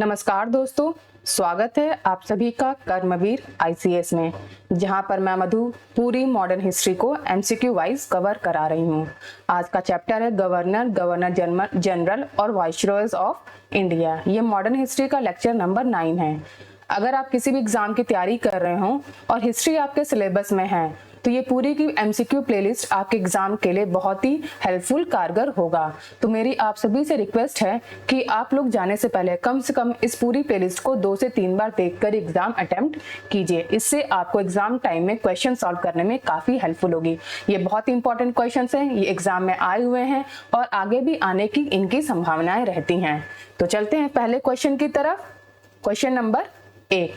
नमस्कार दोस्तों, स्वागत है आप सभी का कर्मवीर आईसीएस में, जहां पर मैं मधु पूरी मॉडर्न हिस्ट्री को एमसीक्यू वाइज कवर करा रही हूं। आज का चैप्टर है गवर्नर जनरल और वाइसरॉयज ऑफ इंडिया। ये मॉडर्न हिस्ट्री का लेक्चर नंबर 9 है। अगर आप किसी भी एग्जाम की तैयारी कर रहे हो और हिस्ट्री आपके सिलेबस में है तो ये पूरी की एमसीक्यू प्लेलिस्ट आपके एग्जाम के लिए बहुत ही हेल्पफुल कारगर होगा। तो मेरी आप सभी से रिक्वेस्ट है कि आप लोग जाने से पहले कम से कम इस पूरी प्लेलिस्ट को 2 से 3 बार देखकर एग्जाम अटेम्प्ट कीजिए। इससे आपको एग्जाम टाइम में क्वेश्चन सॉल्व करने में काफी हेल्पफुल होगी। ये बहुत ही इंपॉर्टेंट क्वेश्चन हैं, ये एग्जाम में आए हुए हैं और आगे भी आने की इनकी संभावनाएं रहती हैं। तो चलते हैं पहले क्वेश्चन की तरफ। Question number 1,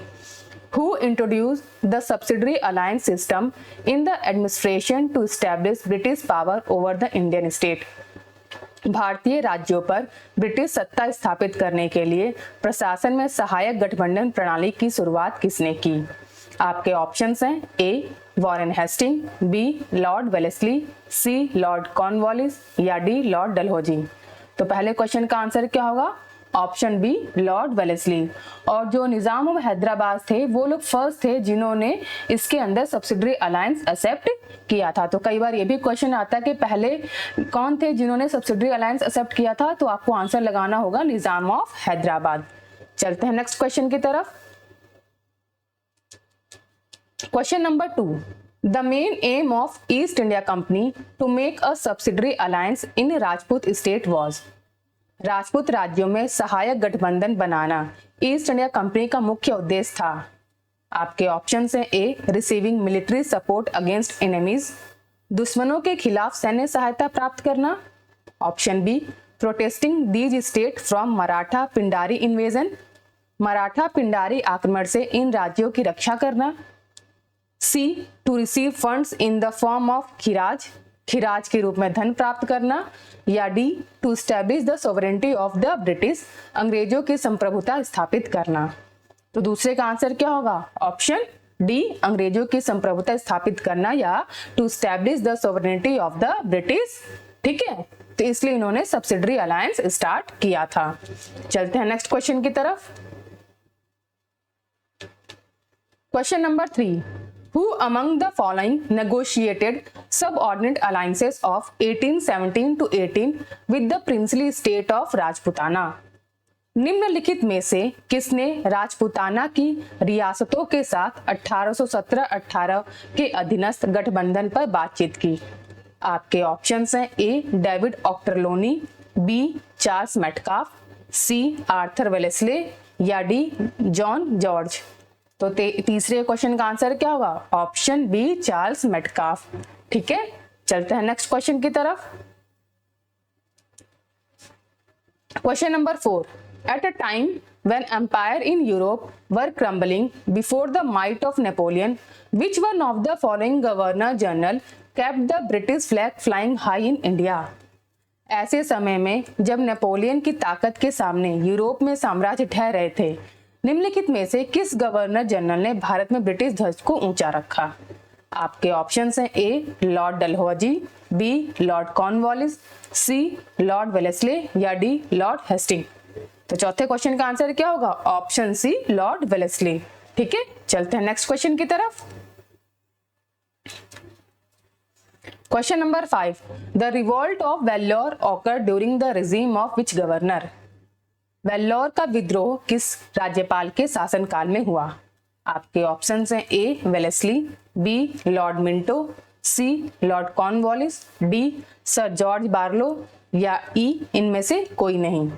Who introduced the subsidiary alliance system in the administration to establish British power over the Indian state? भारतीय राज्यों पर ब्रिटिश सत्ता स्थापित करने के लिए प्रशासन में सहायक गठबंधन प्रणाली की शुरुआत किसने की? आपके ऑप्शंस हैं A Warren Hasting, B Lord Wellesley, C Lord Cornwallis या डी लॉर्ड डलहौजी। तो पहले क्वेश्चन का आंसर क्या होगा? Option B Lord Wellesley. और जो निजाम ऑफ हैदराबाद थे वो लोग फर्स्ट थे जिन्होंने इसके अंदर सब्सिडरी अलायंस एक्सेप्ट किया था। तो कई बार ये भी क्वेश्चन आता है कि पहले कौन थे जिन्होंने सब्सिडरी अलायंस एक्सेप्ट किया था, तो आपको आंसर लगाना होगा निजाम ऑफ हैदराबाद। चलते हैं नेक्स्ट क्वेश्चन की तरफ। Question number 2, the main aim of East India Company to make a subsidiary alliance in Rajput state was. Rajput राज्यों में सहायक गठबंधन बनाना ईस्ट इंडिया कंपनी का मुख्य उद्देश्य था। आपके ऑप्शंस हैं A receiving military support against enemies, दुश्मनों के खिलाफ सैन्य सहायता प्राप्त करना, option B protesting these state from Maratha Pindari invasion, Maratha Pindari आक्रमण से इन राज्यों की रक्षा करना, C to receive funds in the form of खिराज, खिराज के रूप में धन प्राप्त करना, या D to establish the sovereignty of the British, अंग्रेजों की संप्रभुता स्थापित करना। तो दूसरे का आंसर क्या होगा? ऑप्शन डी अंग्रेजों की संप्रभुता स्थापित करना या to establish the sovereignty of the British. ठीक है, तो इसलिए इन्होंने सब्सिडरी अलायंस स्टार्ट किया था। चलते हैं नेक्स्ट क्वेश्चन की तरफ। Question number 3, Who among the following negotiated subordinate alliances of 1817 to 18 with the princely state of Rajputana? निम्नलिखित में से किसने राजपूताना की रियासतों के साथ 1817-18 के अधीनस्थ गठबंधन पर बातचीत की? आपके ऑप्शंस हैं A David Ochterlony, B Charles Metcalfe, C Arthur Wellesley या डी जॉन जॉर्ज। तो तीसरे क्वेश्चन का आंसर क्या होगा? Option B Charles Metcalfe. ठीक है, चलते हैं नेक्स्ट क्वेश्चन की तरफ। Question number 4, at a time when empire in Europe were crumbling before the might of Napoleon, which one of the following governor general kept the British flag flying high in India? ऐसे समय में जब Napoleon की ताकत के सामने Europe में साम्राज्य ठहर रहे थे, निम्नलिखित में से किस गवर्नर जनरल ने भारत में ब्रिटिश ध्वज को ऊंचा रखा? आपके ऑप्शंस हैं A Lord Dalhousie, B Lord Cornwallis, C Lord Wellesley या डी लॉर्ड हेस्टिंग। तो चौथे क्वेश्चन का आंसर क्या होगा? Option C Lord Wellesley. ठीक है, चलते हैं नेक्स्ट क्वेश्चन की तरफ। Question number 5, the revolt of Vellore occur during the regime of which governor? Vellore का विद्रोह किस राज्यपाल के शासनकाल में हुआ? आपके ऑप्शंस हैं A Wellesley, B Lord Minto, C Lord Cornwallis, D sir George Barlow या ई इनमें से कोई नहीं।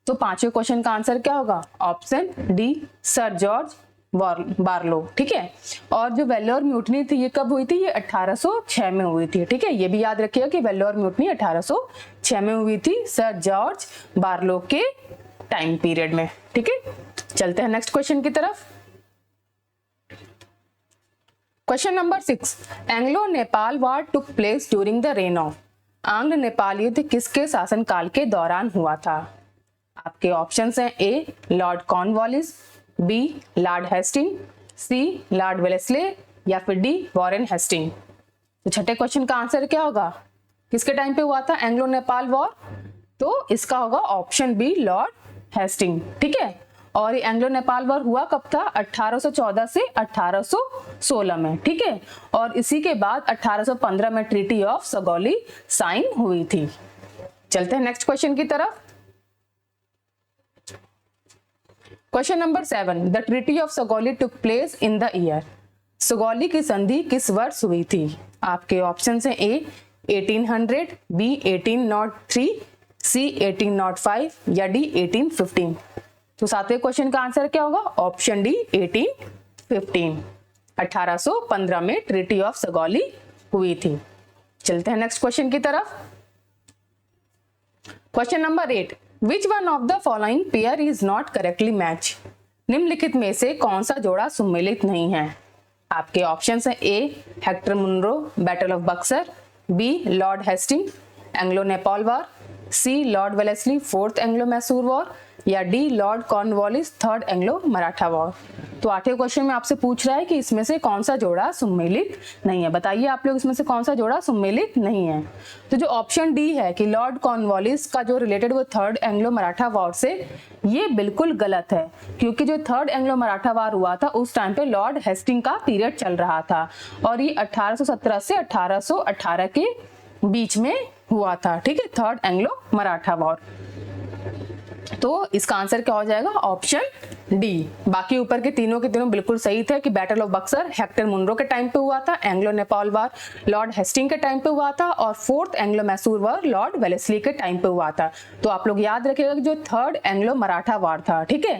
तो पांचवें क्वेश्चन का आंसर क्या होगा? Option D sir George Barlow. ठीक है, और जो वेल्लोर म्यूटनी थी ये कब हुई थी? ये 1806 में हुई थी। ठीक है, ये भी याद रखिएगा कि वेल्लोर म्यूटनी 1806 में हुई थी सर जॉर्ज बार्लो के टाइम पीरियड में। ठीक है, चलते हैं नेक्स्ट क्वेश्चन की तरफ। Question number 6, Anglo Nepal war took place during the rain of. आंग्ल नेपाल युद्ध किसके शासनकाल के दौरान हुआ था? आपके ऑप्शंस हैं A Lord Cornwallis, B Lord Hastings, C Lord Wellesley या फिर डी वॉरेन हेस्टिंग। तो छठे क्वेश्चन का आंसर क्या होगा? किसके टाइम पे हुआ था एंग्लो नेपाल वॉर? तो इसका होगा ऑप्शन बी लॉर्ड हेस्टिंग। ठीक है, और ये एंग्लो नेपाल वॉर हुआ कब था? 1814 से 1816 में, ठीक है। और इसी के बाद 1815 में ट्रीटी ऑफ सगौली साइन हुई थी। चलते हैं नेक्स्ट क्वेश्चन की तरफ। Question number 7, the treaty of Sugauli took place in the year. Sugauli की संधि किस वर्ष हुई थी? आपके ऑप्शन है ए 1800, बी 1803, सी 1805 या डी 1815। तो सातवें क्वेश्चन का आंसर क्या होगा? Option D 1815। 1815 में ट्रीटी ऑफ सगौली हुई थी। चलते हैं नेक्स्ट क्वेश्चन की तरफ। Question number 8, which one of the following pair is not correctly match. निम्नलिखित में से कौन सा जोड़ा सुमेलित नहीं है? आपके ऑप्शंस हैं A Hector Munro battle of Buxar, B Lord Hastings Anglo Nepal war, C Lord Wellesley fourth Anglo Mysore war या D Lord Cornwallis third Anglo Maratha war. तो आठवें क्वेश्चन में आपसे पूछ रहा है कि इसमें से कौन सा जोड़ा सुमेलित नहीं है। बताइए आप लोग इसमें से कौन सा जोड़ा सुमेलित नहीं है। तो जो ऑप्शन डी है कि लॉर्ड कॉर्नवालिस का जो रिलेटेड वो थर्ड एंग्लो मराठा वॉर से, ये बिल्कुल गलत है, क्योंकि जो थर्ड एंग्लो मराठा वॉर हुआ था उस टाइम पे लॉर्ड हेस्टिंग का पीरियड चल रहा था और ये 1817 से 1818 के बीच में हुआ था, ठीक है, थर्ड एंग्लो मराठा वॉर। तो इसका आंसर क्या हो जाएगा? Option D. बाकी ऊपर के तीनों बिल्कुल सही थे कि battle of Buxar Hector Munro के टाइम पे हुआ था, Anglo Nepal war Lord Hastings के टाइम पे हुआ था और fourth Anglo Mysore war Lord Wellesley के टाइम पे हुआ था। तो आप लोग याद रखिएगा कि जो थर्ड एंग्लो मराठा वॉर था, ठीक है,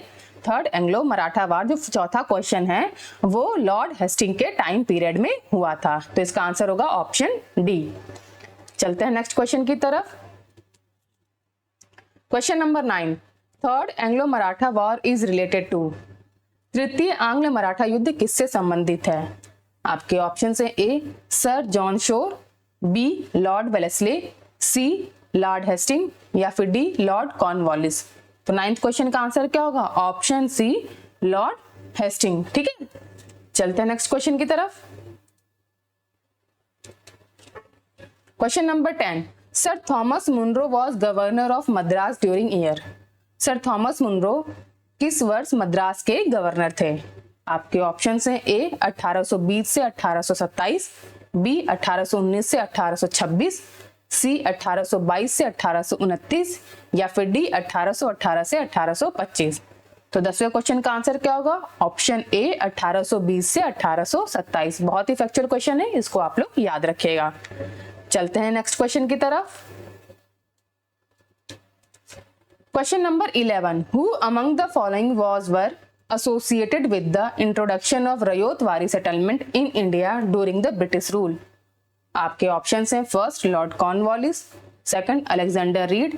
थर्ड एंग्लो मराठा वॉर जो चौथा क्वेश्चन है वो लॉर्ड हेस्टिंग के टाइम पीरियड में हुआ था। तो इसका आंसर होगा ऑप्शन डी। चलते हैं नेक्स्ट क्वेश्चन की तरफ। Question number 9, third Anglo Maratha war is related to. तृतीय आंग्ल मराठा युद्ध किससे संबंधित है? आपके ऑप्शन है A sir John Shore, B Lord Wellesley, C Lord Hastings या फिर डी लॉर्ड कॉर्नवालिस। तो 9th क्वेश्चन का आंसर क्या होगा? ऑप्शन सी लॉर्ड हेस्टिंग, ठीक है। चलते हैं नेक्स्ट क्वेश्चन की तरफ। Question number 10, sir Thomas Munro was governor of Madras during year. Sir Thomas Munro किस वर्ष मद्रास के गवर्नर थे? आपके ऑप्शन हैं ए 1820 से 1827, बी 1819 से 1826, सी 1822 से 1829 या फिर डी 1818 से 1825। तो 10वें क्वेश्चन का आंसर क्या होगा? ऑप्शन ए 1820 से 1827। बहुत ही फैक्चुअल क्वेश्चन है, इसको आप लोग याद रखिएगा। चलते हैं नेक्स्ट क्वेश्चन की तरफ। Question number 11, who among the following was were associated with the introduction of ryotwari settlement in India during the British rule. आपके ऑप्शंस हैं first Lord Cornwallis, second Alexander Reid,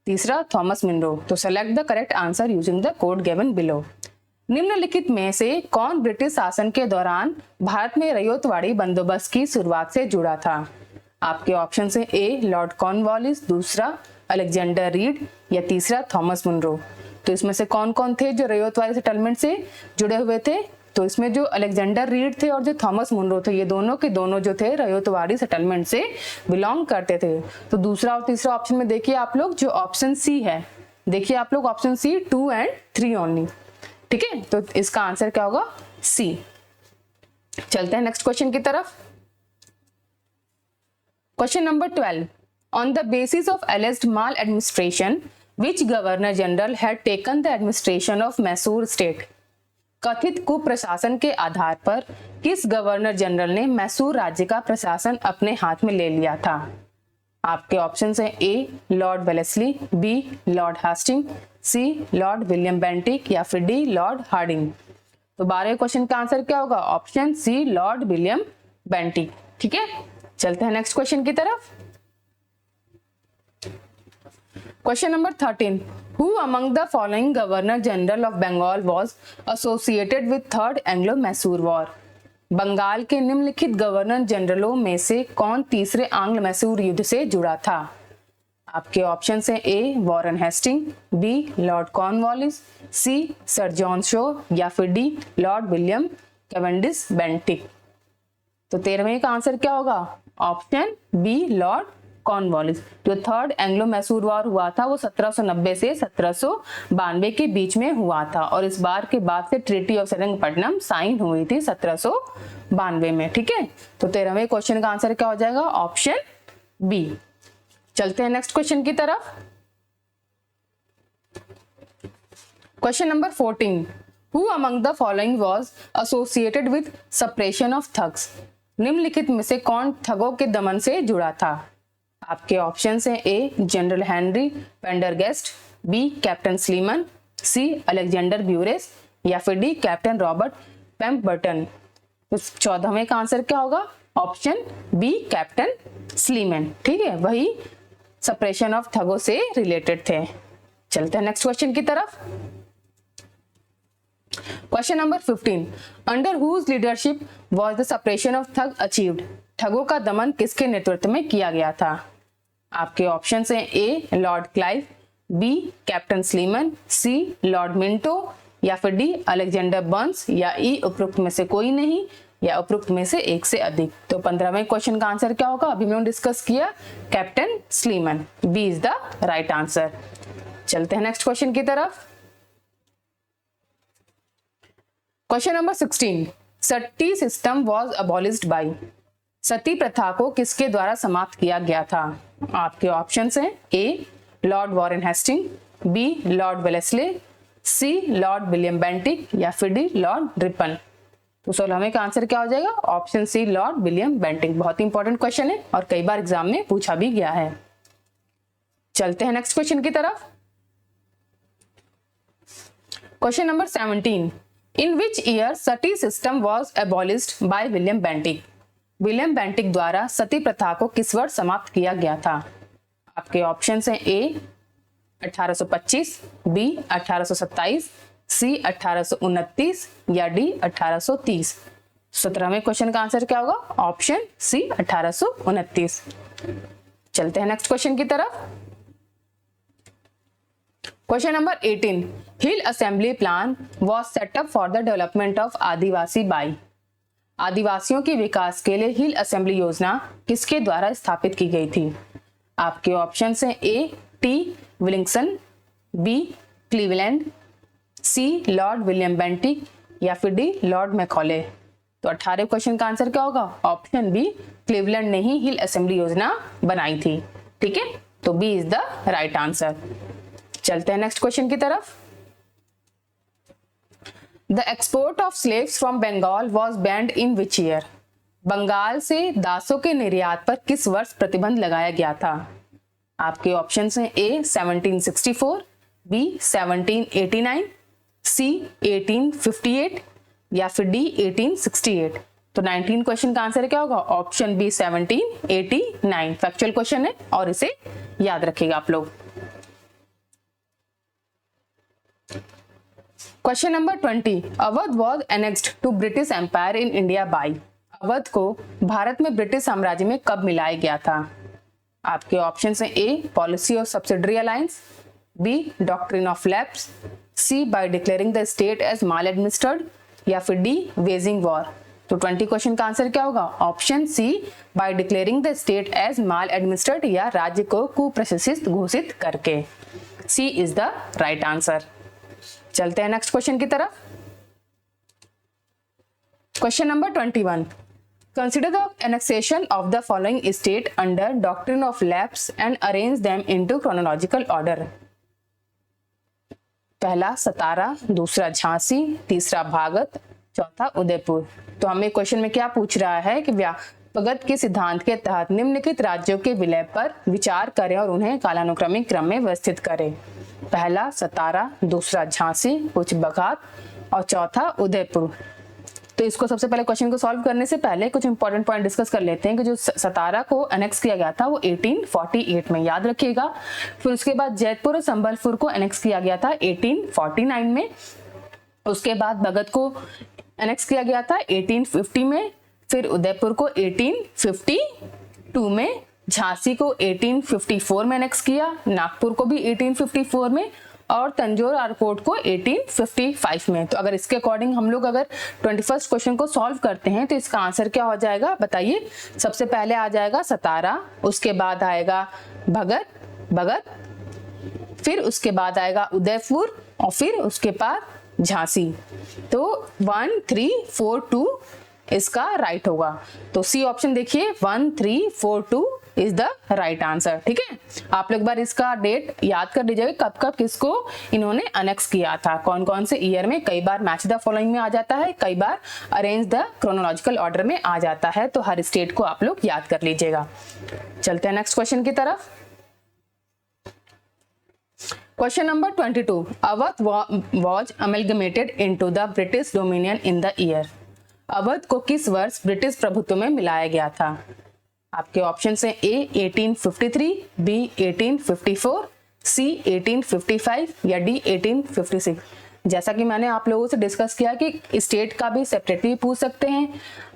तीसरा थॉमस मुनरो। तो select the correct answer using the code given below. निम्नलिखित में से कौन British शासन के दौरान भारत में रयोतवाड़ी बंदोबस्त की शुरुआत से जुड़ा था? आपके ऑप्शन है ए लॉर्ड कॉर्नवालिस, दूसरा अलेक्जेंडर रीड या तीसरा थॉमस मुनरो। तो इसमें से कौन कौन थे जो रयोतवारी सेटलमेंट से जुड़े हुए थे? तो इसमें जो अलेक्जेंडर रीड थे और जो थॉमस मुनरो थे, ये दोनों के दोनों जो थे रयोतवारी सेटलमेंट से बिलोंग करते थे। तो दूसरा और तीसरा ऑप्शन में देखिए आप लोग, जो ऑप्शन सी है, देखिए आप लोग ऑप्शन सी 2 और 3 ओनली, ठीक है। तो इसका आंसर क्या होगा? सी। चलते हैं नेक्स्ट क्वेश्चन की तरफ। Question number 12, on the basis of एलिज्ड mall administration which governor general had taken the administration of Mysore state. कथित कुप्रशासन के आधार पर किस गवर्नर जनरल ने मैसूर राज्य का प्रशासन अपने हाथ में ले लिया था? आपके ऑप्शंस हैं A Lord Wellesley, B Lord Hastings, C Lord William Bentinck या फिर डी लॉर्ड हार्डिंग। तो 12वें क्वेश्चन का आंसर क्या होगा? Option C Lord William Bentinck, ठीक है। चलते हैं नेक्स्ट क्वेश्चन की तरफ। Question number 13. Who among the following Governor General of Bengal was associated with Third Anglo-Mysore War? Bengal के निम्नलिखित गवर्नर जनरलों में से कौन तीसरे आंग्ल मैसूर युद्ध से जुड़ा था? आपके ऑप्शन हैं A Warren Hasting, B Lord Cornwallis, C sir John Shore या फिर D Lord William Cavendish Bentinck. तो 13वें का आंसर क्या होगा? Option B Lord Cornwallis. जो थर्ड एंग्लो मैसूर वॉर हुआ था वो 1790 से 1792 के बीच में हुआ था और इस बार के बाद से ट्रीटी ऑफ सेरिंगपट्टनम साइन हुई थी 1792 में। ठीक है, तो 13वें क्वेश्चन का आंसर क्या हो जाएगा? Option B. चलते हैं नेक्स्ट क्वेश्चन की तरफ। Question number 14, who among the following was associated with suppression of thugs? निम्नलिखित में से कौन ठगों के दमन से जुड़ा था? आपके ऑप्शन हैं A general Henry Prendergast, B captain Sleeman, C Alexander Burnes या फिर डी कैप्टन रॉबर्ट पेम्बर्टन। तो 14वें का आंसर क्या होगा? Option B captain Sleeman. ठीक है, वही सप्रेशन ऑफ ठगों से रिलेटेड थे। चलते हैं नेक्स्ट क्वेश्चन की तरफ। Question number 15, under whose leadership was the suppression of thug achieved? ठगों का दमन किसके नेतृत्व में किया गया था? आपके ऑप्शन हैं A Lord Clive, B captain Sleeman, C Lord Minto या फिर डी अलेक्जेंडर बर्न्स या ई उपरोक्त में से कोई नहीं या उपरोक्त में से एक से अधिक। तो 15वें क्वेश्चन का आंसर क्या होगा? अभी मैंने डिस्कस किया, captain Sleeman. B is the right answer. चलते हैं नेक्स्ट क्वेश्चन की तरफ। Question number 16, sati system was abolished by? Sati प्रथा को किसके द्वारा समाप्त किया गया था? आपके ऑप्शंस हैं A Lord Warren Hasting, B Lord Wellesley, C Lord William Bentinck या फिर डी लॉर्ड रिपन। तो 16वें का आंसर क्या हो जाएगा? Option C Lord William Bentinck. बहुत ही इंपॉर्टेंट क्वेश्चन है और कई बार एग्जाम में पूछा भी गया है। चलते हैं नेक्स्ट क्वेश्चन की तरफ। Question number 17, in which year Sati system was abolished by William Bentinck? William Bentinck द्वारा सती प्रथा को किस वर्ष समाप्त किया गया था? आपके ऑप्शंस हैं ए 1825, बी 1827, सी 1829 या डी 1830। 17वें क्वेश्चन का आंसर क्या होगा? Option C 1829। चलते हैं नेक्स्ट क्वेश्चन की तरफ। Question number 18, hill assembly plan was set up for the development of adivasi by? आदिवासियों के विकास के लिए हिल असेंबली योजना किसके द्वारा स्थापित की गई थी? आपके ऑप्शंस हैं A T Wilkinson, B Cleveland, C Lord William Bentinck या फिर डी लॉर्ड मैकॉले। तो 18वें क्वेश्चन का आंसर क्या होगा? ऑप्शन बी क्लीवलैंड ने ही हिल असेंबली योजना बनाई थी। ठीक है, तो B is the right answer. चलते हैं नेक्स्ट क्वेश्चन की तरफ। The export of slaves from Bengal was banned in which year? Bengal से दासों के निर्यात पर किस वर्ष प्रतिबंध लगाया गया था? आपके ऑप्शंस हैं ए 1764, बी 1789, सी 1858 या फिर डी 1868। तो 19 क्वेश्चन का आंसर क्या होगा? Option B 1789। फैक्चुअल क्वेश्चन है और इसे याद रखिएगा आप लोग। Question number 20, Awadh was annexed to British Empire in India by? Awadh को भारत में ब्रिटिश साम्राज्य में कब मिलाया गया था? आपके ऑप्शंस हैं A policy of subsidiary alliance, B doctrine of lapse, C by declaring the state as maladministered या फिर डी वेजिंग वॉर। तो 20 क्वेश्चन का आंसर क्या होगा? Option C by declaring the state as maladministered या राज्य को कुप्रशासित घोषित करके। C is the right answer. चलते हैं नेक्स्ट क्वेश्चन की तरफ। Question number 21, consider the annexation of the following state under doctrine of lapse and arrange them into chronological order. पहला सतारा, दूसरा झांसी, तीसरा भागत, चौथा उदयपुर। तो हमें क्वेश्चन में क्या पूछ रहा है कि व्यापगत के सिद्धांत के तहत निम्नलिखित राज्यों के विलय पर विचार करें और उन्हें कालानुक्रमिक क्रम में व्यवस्थित करें। पहला सतारा, दूसरा झांसी, कुछ बगात और चौथा उदयपुर। तो इसको सबसे पहले क्वेश्चन को सॉल्व करने से पहले कुछ इंपॉर्टेंट पॉइंट डिस्कस कर लेते हैं कि जो सतारा को एनेक्स किया गया था वो 1848 में, याद रखिएगा। फिर उसके बाद जयपुर और संबलपुर को एनेक्स किया गया था 1849 में। उसके बाद भगत को एनेक्स किया गया था 1850 में। फिर उदयपुर को 1852 में, झांसी को 1854 में एनेक्स किया, नागपुर को भी 1854 में और तंजौर एयरपोर्ट को 1855 में। तो अगर इसके अकॉर्डिंग हम लोग अगर 21st क्वेश्चन को सॉल्व करते हैं तो इसका आंसर क्या हो जाएगा बताइए। सबसे पहले आ जाएगा सतारा, उसके बाद आएगा भगत, फिर उसके बाद आएगा उदयपुर और फिर उसके बाद झांसी। तो 1 3 4 2 इसका राइट होगा। तो सी ऑप्शन देखिए 1 3 4 2 इज द राइट आंसर। ठीक है, आप लोग बार इसका डेट याद कर लीजिएगा कब कब किसको इन्होंने अनेक्स किया था, कौन कौन से ईयर में। कई बार मैच द फॉलोइंग में आ जाता है, कई बार अरेंज द क्रोनोलॉजिकल ऑर्डर में आ जाता है। तो हर स्टेट को आप लोग याद कर लीजिएगा। चलते हैं नेक्स्ट क्वेश्चन की तरफ। Question number 22, Awadh was amalgamated into the British dominion in the year. Awadh को किस वर्ष ब्रिटिश प्रभुत्व में मिलाया गया था। आपके ऑप्शन है ए 1853, बी 1854, सी 1855 या डी 1856। जैसा कि मैंने आप लोगों से डिस्कस किया कि स्टेट का भी सेपरेटली पूछ सकते हैं,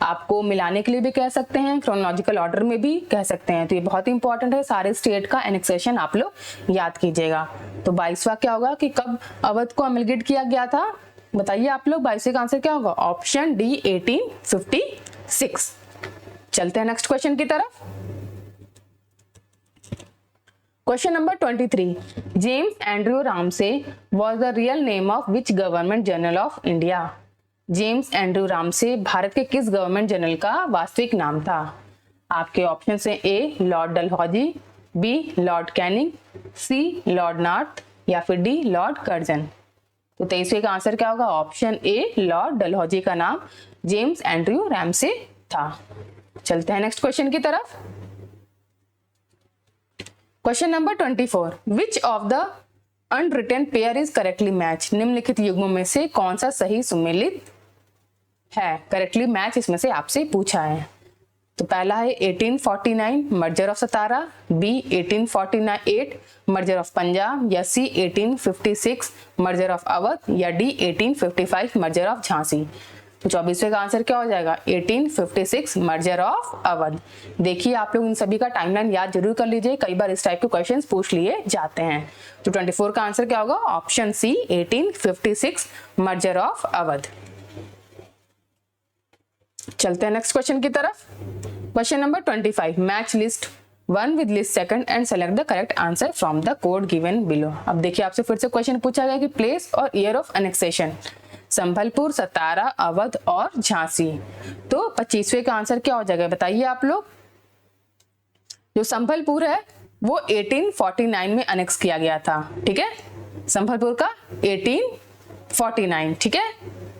आपको मिलाने के लिए भी कह सकते हैं, क्रोनोलॉजिकल ऑर्डर में भी कह सकते हैं। तो ये बहुत इंपॉर्टेंट है, सारे स्टेट का एनेक्सेशन आप लोग याद कीजिएगा। तो 22वां क्या होगा कि कब अवध को अमेलगेट किया गया था बताइए आप लोग। 22वें का आंसर क्या होगा, ऑप्शन डी 1856। चलते हैं नेक्स्ट क्वेश्चन की तरफ। Question number 23, James Andrew Ramsay was the real name of which government general of India. James Andrew Ramsay Bharat के किस गवर्नमेंट जनरल का वास्तविक नाम था। आपके ऑप्शन है A Lord Dalhousie, B Lord Canning, C Lord North या फिर डी लॉर्ड कर्जन। तो 23वें का आंसर क्या होगा, ऑप्शन ए लॉर्ड डलहौजी का नाम जेम्स एंड्रयू रामसे था। चलते हैं नेक्स्ट क्वेश्चन की तरफ। Question number 24, which of the unwritten pair is correctly match. निम्नलिखित युग्मों में से कौन सा सही सुमेलित है, करेक्टली मैच इसमें से आपसे पूछा है। तो पहला है 1849 merger of Satara, B 1848 merger of Punjab या सी 1856 मर्जर ऑफ अवध या डी 1855 मर्जर ऑफ झांसी। तो 24वें का आंसर क्या हो जाएगा, 1856 मर्जर ऑफ अवध। देखिए आप लोग इन सभी का टाइमलाइन याद जरूर कर लीजिए, कई बार इस टाइप के क्वेश्चंस पूछ लिए जाते हैं। तो 24 का आंसर क्या होगा, option C 1856 merger of Awadh. चलते हैं नेक्स्ट क्वेश्चन की तरफ। Question number 25, match list 1 with list 2 and select the correct answer from the code given below। अब देखिए आपसे फिर से क्वेश्चन पूछा गया कि प्लेस और ईयर ऑफ एनेक्सेशन, संभलपुर, सतारा, अवध और झांसी। तो 25वें का आंसर क्या हो जाएगा बताइए आप लोग। जो संभलपुर है वो 1849 में अनेक्स किया गया था। ठीक है, संभलपुर का 1849। ठीक है,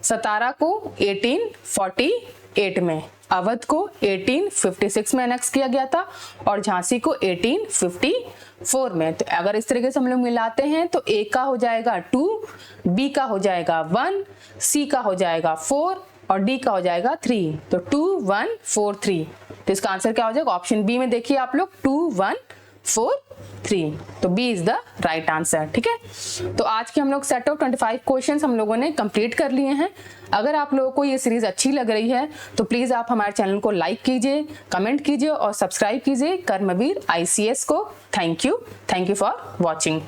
सतारा को 1848 में, अवध को 1856 में अनेक्स किया गया था और झांसी को 1854 में। तो अगर इस तरीके से हम लोग मिलाते हैं तो ए का हो जाएगा 2, बी का हो जाएगा 1, सी का हो जाएगा 4 और डी का हो जाएगा 3। तो 2 1 4 3। तो इसका आंसर क्या हो जाएगा, ऑप्शन बी में देखिए आप लोग 2 1 4 3। तो B is the right answer. ठीक है, तो आज के हम लोग सेट ऑफ 25 क्वेश्चंस हम लोगों ने कंप्लीट कर लिए हैं। अगर आप लोगों को ये सीरीज अच्छी लग रही है तो प्लीज आप हमारे चैनल को लाइक कीजिए, कमेंट कीजिए और सब्सक्राइब कीजिए कर्मवीर ICS को। Thank you for watching.